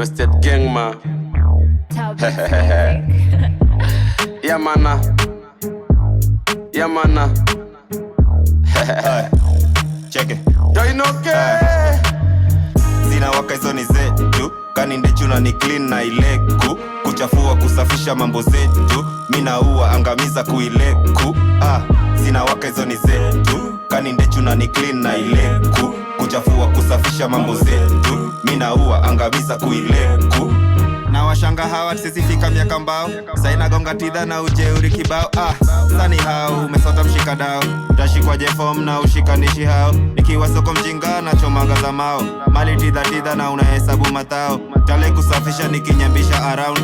Estate gang ma. Yeah mana. Yeah mana. Check it. Joinoke. Zina waka hizo ni zetu, kani ndechuna ni clean na ileku. Kuchafua kusafisha mambo zetu, mina ua angamiza kuileku. Zina waka hizo ni zetu, kani ndechuna ni clean na ileku. Kuchafua kusafisha mambo zetu, mina ua angamiza kuileku. Na washanga hawa sisifika miaka mbao, saina gonga titha na ujeuri kibao. Sani hao umesota mshikadao, utashikwa jefom na ushikanishi hao. Nikiwa soko mjinga na chomaga za mao, mali titha na unahesabu matao. Tale kusafisha nikinyambisha around,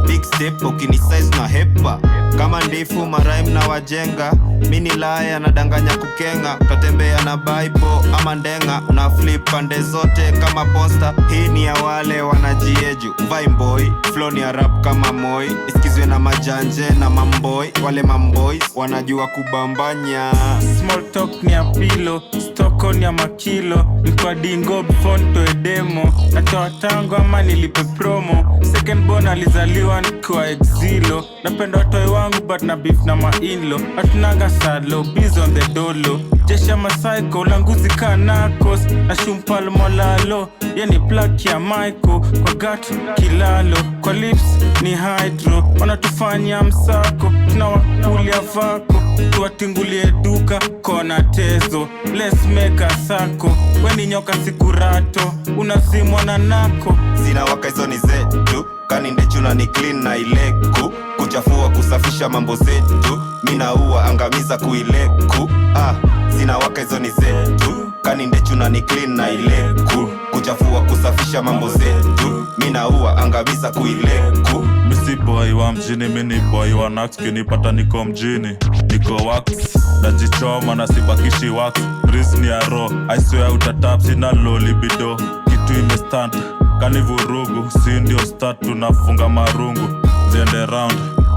big step ukinisize na hepa. Kama ndifu maraim na wajenga, mini laya na danganya kukenga. Utatembea na bible ama ndenga, una flip pande zote kama poster. Hii ni ya wale wanajieju Vimeboy, flow ni ya rap kama Moi. Isikizwe na majanje na mamboy, wale mamboys wanajua kubambanya. Small talk ni ya pilo, stoko ni ya makilo. Nikwa dingo before nitoe demo, natoa tango ama nilipe promo. Second born alizaliwa nikwa exilo. Napenda watoi wangu but na beef na ma-inlo. Atunanga sadlo, biz on the dolo. Jesha masaiko, ulanguzi ka narcos. Na shumpal molalo, yani plug ya Michael. Kwa gatu kilalo, kwa lips ni hydro. Wanatufanya msako, tunawakulia vako. Tuwatingulie duka, kona tezo. Let's make a sako, weni nyoka sikurato. Unazimwa na nako. Zina waka hizo ni zetu, kani ndechuna ni clean na ileku. Kuchafua kusafisha mambo zetu, mina ua angamiza kuileku. Zina waka hizo ni zetu, kani ndechuna ni clean na ileku. Kuchafua kusafisha mambo zetu, mina ua angamiza kuileku. Misi boy wa mjini, mini boy wa nax. Kinipata niko mjini, niko wax. Najichoma na sibakishi wax. Riz ni ya raw, I swear utatap sina low libido. Kitu imestand, kani vurugu. Si ndio start tunafunga marungu. Ziende round,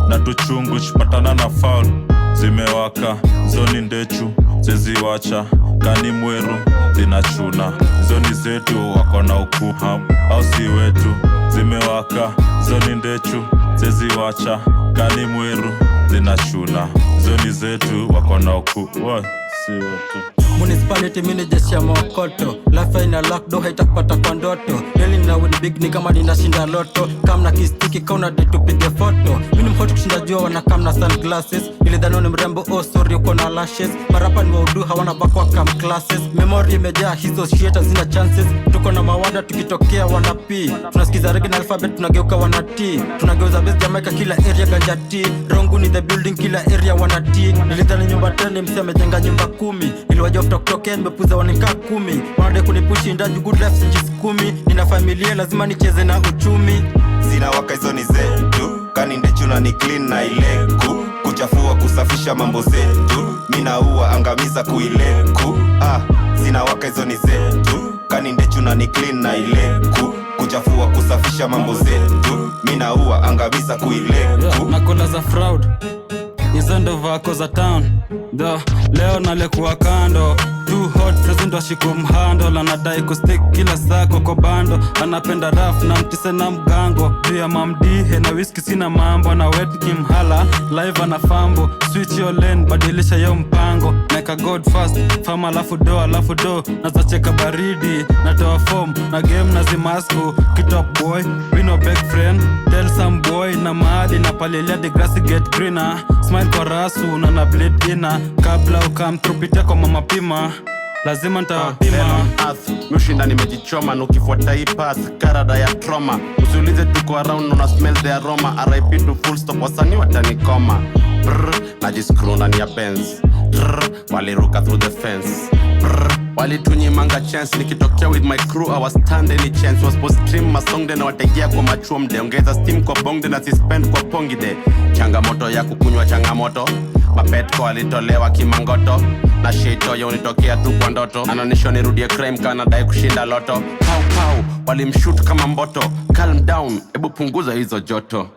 na tuchungu chipatana na foul. Zimewaka, zoni ndechu, zeziwacha. Kani mweru, zinachuna. Zoni zetu wakona ukuham, au si wetu. Zimewaka, zoni ndechu, zeziwacha. Kani mweru, zinachuna. Zoni zetu wakona ukuham, si wetu. Municipality mini jeshi ya mokoto. Life ina lockdo haitakupata kwa ndoto. Daily na win big ni kama ninashinda loto. Kam na kistiki kauna day tupige photo. Mini mhoti kushinda jua wana kam na sunglasses. Nilidhani ni mrembo oh sorry uko na lashes. Marapa ni waudu hawana bakwa kam classes. Memory imejaa hizo shit hazina chances. Tuko na mawada tukitokea wana P. Tunasikiza reggae na alphabet tunageuka wana T. Tunageuza base Jamaica kila area ganja T. Rongu ni the building kila area wana T. Nilidhani nyumba 10 msee amejenga nyumba 10. Niliwaja kutokea nimepuza wanika 10. Wanade kunipushi ndani good life sijiskumi. Nina familia lazima nicheze na uchumi. Zina waka hizo ni zetu, kani ndechuna ni clean na ileku. Kuchafua kusafisha mambo zetu, mina ua angamiza kuileku. Zina waka hizo ni zetu, kani ndechuna ni clean na ileku. Kuchafua kusafisha mambo zetu, mina ua angamiza kuileku. Nakula za fraud, hizo ndo vako za town. Leo nalekuwa kando, too hot sasa ndo ashiko mhando. Anadai kustick kila sako kwa bando. Anapenda raf na mtise na mgango. Juu ya mamdihe na whisky sina mambo. Na wet kimhala, live ana fambo. Switch your lane, badilisha yo mpango. Neka God first, fama alafu do. Naza cheka baridi, natoa form. Na game na zimasko, kitop boy. We no big friend, tell some boy. Na mahali na palilia the grass get greener. Smile kwa rasu na na bleed ina. Kabla ukam trupitia kwa mama pima, lazima nitawapima. Mushinda nimejichoma na ukifuata hii path karada ya trauma. Usiulize tuko around una smell the aroma. RIP to full stop wasani watanikoma. Najiscrew ndani ya Benz. Waliruka through the fence. Walitunyimanga chance nikitokea with my crew. I was stand any chance. Was post stream masong de na wategea kwa machuomde. Ongeza steam kwa bongde na suspend kwa pongide. Changamoto ya kukunywa changamoto. Mapetko alitolewa kimangoto. Na shito ya unitokea tu kwa ndoto. Ananisho nirudie crime kanadai kushinda loto. Pow pow, walimshoot kama mboto. Calm down, ebu punguza hizo joto.